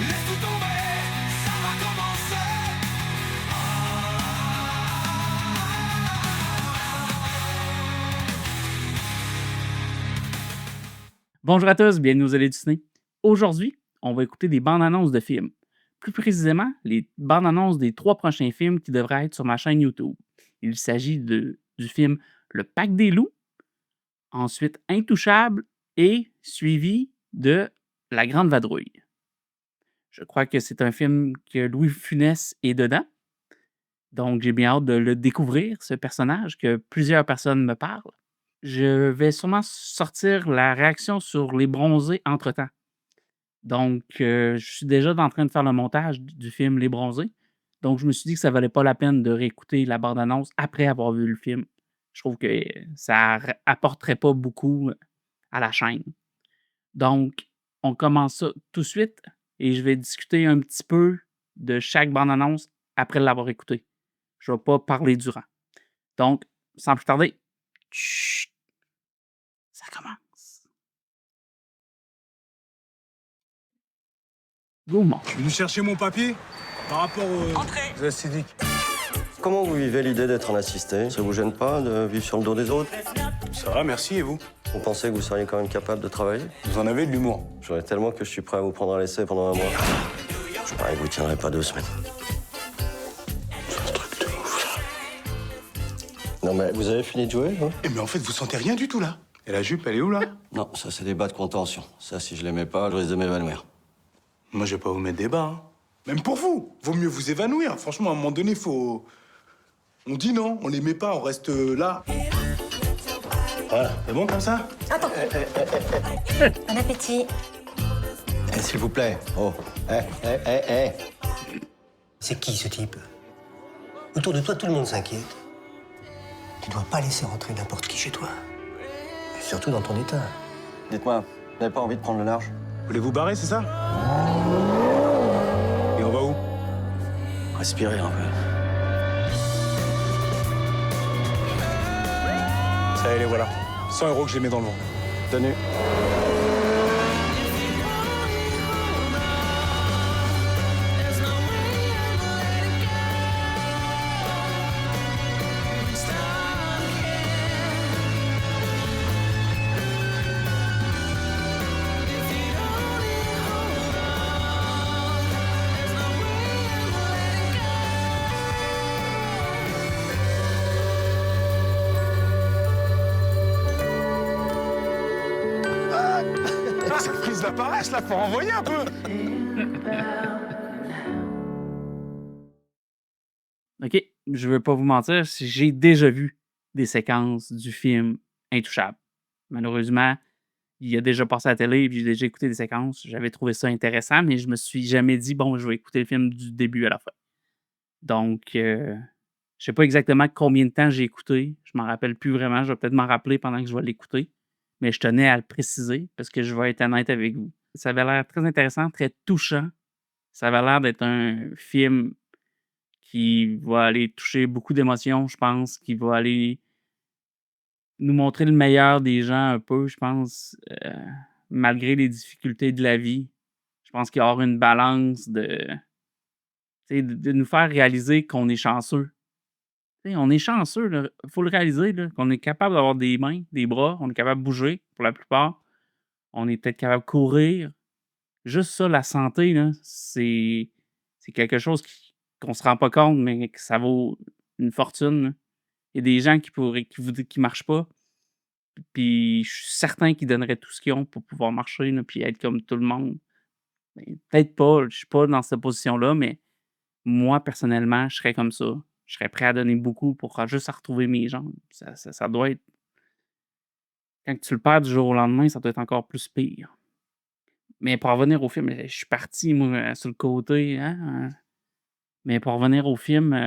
Laisse tout tomber, ça va commencer. Bonjour à tous, bienvenue aux Allées Disney. Aujourd'hui, on va écouter des bandes annonces de films. Plus précisément, les bandes annonces des 3 prochains films qui devraient être sur ma chaîne YouTube. Il s'agit du film Le Pack des loups, ensuite Intouchable et suivi de La Grande Vadrouille. Je crois que c'est un film que Louis Funès est dedans, donc j'ai bien hâte de le découvrir, ce personnage que plusieurs personnes me parlent. Je vais sûrement sortir la réaction sur Les Bronzés entre-temps. Donc, je suis déjà en train de faire le montage du film Les Bronzés. Donc, je me suis dit que ça valait pas la peine de réécouter la bande annonce après avoir vu le film. Je trouve que ça apporterait pas beaucoup à la chaîne. Donc, on commence ça tout de suite et je vais discuter un petit peu de chaque bande annonce après l'avoir écouté. Je vais pas parler durant. Donc, sans plus tarder, chut, ça commence. Go, mon. Je suis venu chercher mon papier par rapport aux acidiques. Comment vous vivez l'idée d'être un assisté? Ça vous gêne pas de vivre sur le dos des autres? Ça va, merci, et vous? Vous pensez que vous seriez quand même capable de travailler? Vous en avez de l'humour. J'en ai tellement que je suis prêt à vous prendre à l'essai pendant un mois. Je parie que vous tiendrez pas 2 semaines. C'est un truc de ouf, ça. Non mais vous avez fini de jouer, hein? Eh, mais en fait, vous sentez rien du tout, là. Et la jupe, elle est où, là? Non, ça c'est des bas de contention. Ça, si je l'aimais pas, je risque de m'évanouir. Moi, je vais pas vous mettre des bas, hein. Même pour vous. Vaut mieux vous évanouir. Franchement, à un moment donné, faut... On dit non, on les met pas, on reste là. Voilà, c'est bon comme ça? Attends. Bon appétit. Eh, s'il vous plaît. Oh. C'est qui ce type? Autour de toi, tout le monde s'inquiète. Tu dois pas laisser rentrer n'importe qui chez toi. Surtout dans ton état. Dites-moi, vous n'avez pas envie de prendre le large? Vous voulez vous barrer, c'est ça? Et on va où? Respirez un peu. Ça y est, les voilà. 100 € que j'ai mis dans le vent. Tenue. Ça frise la paresse, là, faut renvoyer un peu. OK, je veux pas vous mentir, j'ai déjà vu des séquences du film Intouchable. Malheureusement, il a déjà passé à la télé, puis j'ai déjà écouté des séquences. J'avais trouvé ça intéressant, mais je me suis jamais dit: «Bon, je vais écouter le film du début à la fin». Donc, je sais pas exactement combien de temps j'ai écouté. Je m'en rappelle plus vraiment. Je vais peut-être m'en rappeler pendant que je vais l'écouter, mais je tenais à le préciser parce que je vais être honnête avec vous. Ça avait l'air très intéressant, très touchant. Ça avait l'air d'être un film qui va aller toucher beaucoup d'émotions, je pense, qui va aller nous montrer le meilleur des gens un peu, je pense, malgré les difficultés de la vie. Je pense qu'il y aura une balance de, tu sais, de nous faire réaliser qu'on est chanceux. Tu sais, on est chanceux, là, faut le réaliser, là, qu'on est capable d'avoir des mains, des bras, on est capable de bouger pour la plupart. On est peut-être capable de courir. Juste ça, la santé, là, c'est quelque chose qu'on se rend pas compte, mais que ça vaut une fortune, là. Il y a des gens qui marchent pas, puis je suis certain qu'ils donneraient tout ce qu'ils ont pour pouvoir marcher, là, puis être comme tout le monde. Ben, peut-être pas, je suis pas dans cette position-là, mais moi, personnellement, je serais comme ça. Je serais prêt à donner beaucoup pour juste à retrouver mes jambes. Ça doit être quand tu le perds du jour au lendemain, ça doit être encore plus pire. Mais pour revenir au film, je suis parti, moi, sur le côté, hein, mais pour revenir au film,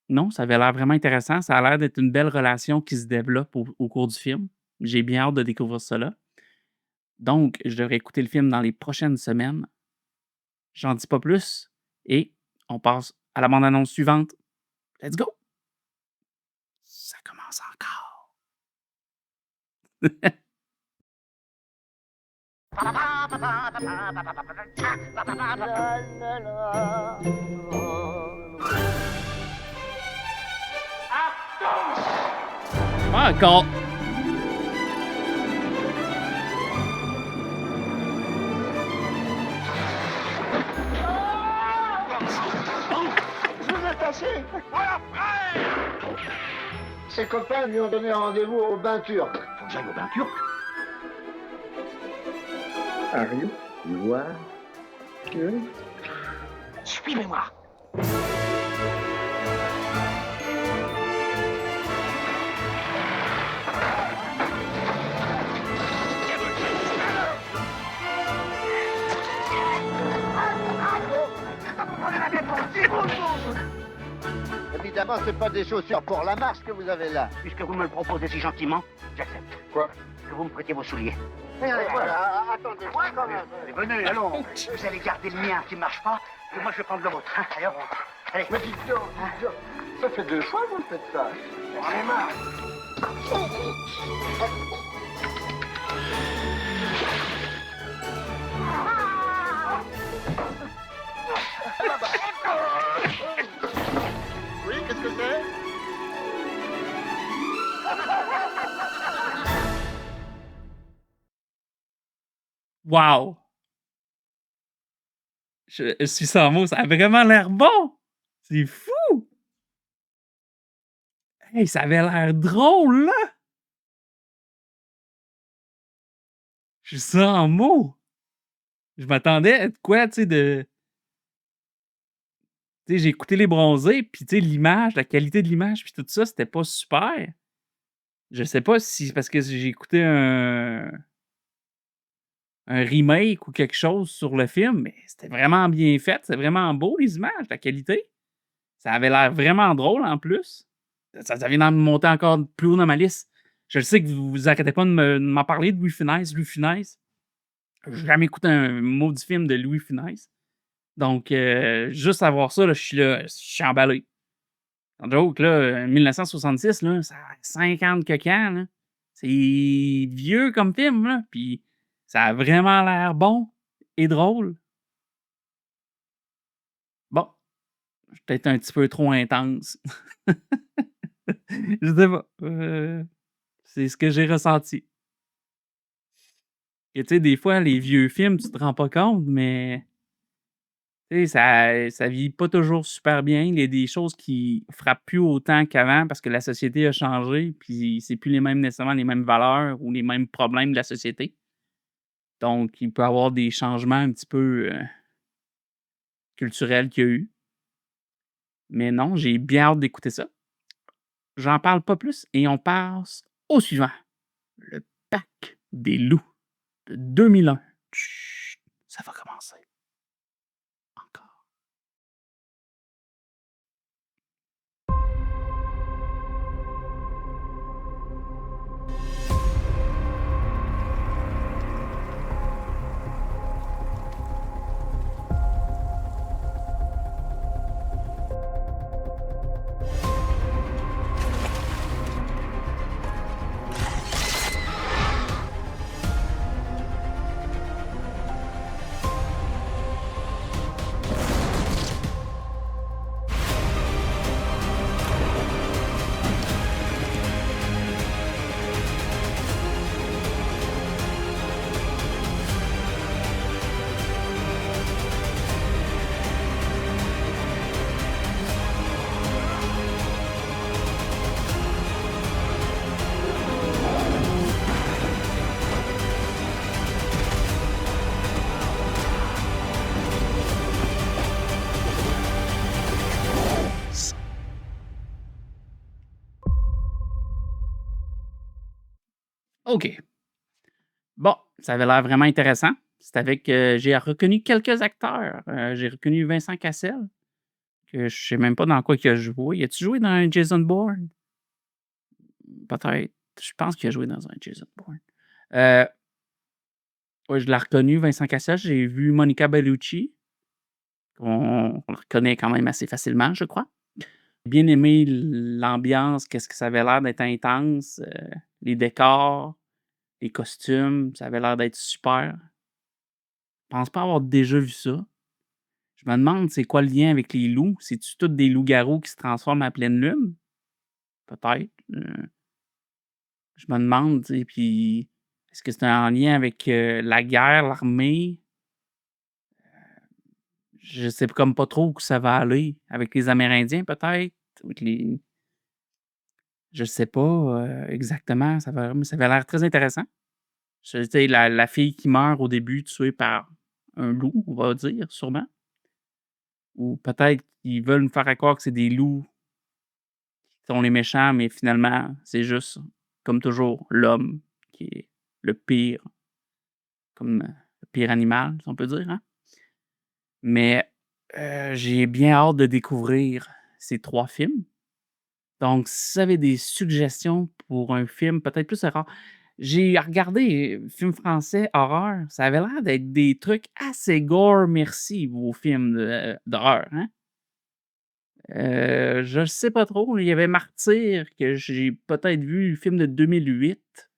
non, ça avait l'air vraiment intéressant. Ça a l'air d'être une belle relation qui se développe au cours du film. J'ai bien hâte de découvrir cela. Donc, je devrais écouter le film dans les prochaines semaines. J'en dis pas plus et on passe à la bande annonce suivante. Let's go! Ça commence encore. Pas encore. Ses copains lui ont donné rendez-vous au bain turc. Faut que j'aille au bain turc. Arrive, voir. Suivez-moi. Évidemment, c'est pas des chaussures pour la marche que vous avez là. Puisque vous me le proposez si gentiment, j'accepte. Quoi? Que vous me prêtiez vos souliers. Voilà, attendez-moi quand même. Venez, allons. Vous allez garder le mien qui ne marche pas, et moi je vais prendre le vôtre. Hein. Allez, hop. Allez. Mais dites donc, ça fait 2 fois que vous faites ça. J'en ai marre. Oui, qu'est-ce que c'est? Wow! Je suis sans mots, ça a vraiment l'air bon! C'est fou! Hey, ça avait l'air drôle, là! Je suis sans mots! Je m'attendais à de quoi, tu sais, de... Tu sais, j'ai écouté Les Bronzés, puis tu sais, l'image, la qualité de l'image, puis tout ça, c'était pas super. Je sais pas si c'est parce que j'ai écouté un remake ou quelque chose sur le film, mais c'était vraiment bien fait, c'est vraiment beau les images, la qualité. Ça avait l'air vraiment drôle en plus. Ça vient de monter encore plus haut dans ma liste. Je le sais que vous arrêtez pas de m'en parler de Louis Funès. Louis Funès. J'ai jamais écouté un maudit film de Louis Funès. Donc, juste à voir ça, là, je suis emballé. Sans joke, là, 1966, là, ça a 50 que quand, là. C'est vieux comme film, là. Puis ça a vraiment l'air bon et drôle. Bon, je suis peut-être un petit peu trop intense. Je sais pas. C'est ce que j'ai ressenti. Et tu sais, des fois, les vieux films, tu te rends pas compte, mais tu sais, ça vieillit pas toujours super bien. Il y a des choses qui frappent plus autant qu'avant parce que la société a changé, puis c'est plus nécessairement les mêmes valeurs ou les mêmes problèmes de la société. Donc, il peut y avoir des changements un petit peu culturels qu'il y a eu. Mais non, j'ai bien hâte d'écouter ça. J'en parle pas plus et on passe au suivant. Le Pack des loups de 2001. Chut, ça va commencer. Encore. OK. Bon, ça avait l'air vraiment intéressant. C'est avec, j'ai reconnu quelques acteurs. J'ai reconnu Vincent Cassel, que je sais même pas dans quoi il a joué. As-tu joué dans un Jason Bourne? Peut-être. Je pense qu'il a joué dans un Jason Bourne. Ouais, je l'ai reconnu, Vincent Cassel. J'ai vu Monica Bellucci, qu'on reconnaît quand même assez facilement, je crois. Bien aimé l'ambiance, qu'est-ce que ça avait l'air d'être intense, les décors, les costumes, ça avait l'air d'être super. pense pas avoir déjà vu ça. Je me demande c'est quoi le lien avec les loups? C'est-tu tous des loups-garous qui se transforment à pleine lune? Peut-être. Je me demande, tu sais, puis est-ce que c'est en lien avec, la guerre, l'armée? Je sais comme pas trop où ça va aller. Avec les Amérindiens peut-être? Avec les je sais pas, exactement, ça avait l'air très intéressant. Tu sais, la fille qui meurt au début tuée par un loup, on va dire, sûrement. Ou peut-être qu'ils veulent nous faire croire que c'est des loups qui sont les méchants, mais finalement, c'est juste, comme toujours, l'homme qui est le pire, comme, le pire animal, si on peut dire, hein? Mais, j'ai bien hâte de découvrir ces 3 films. Donc, si vous avez des suggestions pour un film peut-être plus horreur, j'ai regardé, films français horreur, ça avait l'air d'être des trucs assez gore merci, vos films d'horreur, hein? Je sais pas trop, il y avait Martyr que j'ai peut-être vu, le film de 2008,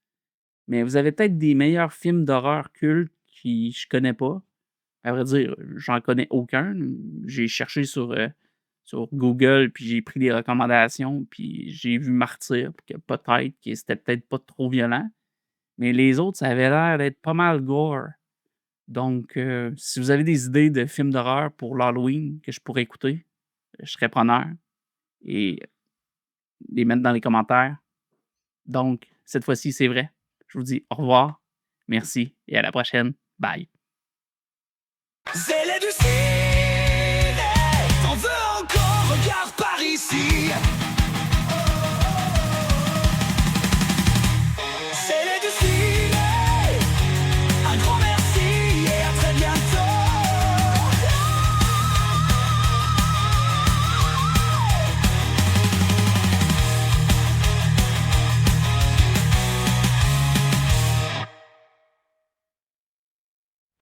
mais vous avez peut-être des meilleurs films d'horreur cultes qui je connais pas. À vrai dire, j'en connais aucun. J'ai cherché sur Google, puis j'ai pris des recommandations, puis j'ai vu Martyr, puis que peut-être que c'était peut-être pas trop violent, mais les autres, ça avait l'air d'être pas mal gore. Donc, si vous avez des idées de films d'horreur pour l'Halloween que je pourrais écouter, je serais preneur et les mettre dans les commentaires. Donc, cette fois-ci, c'est vrai. Je vous dis au revoir, merci et à la prochaine. Bye. C'est les du ciel.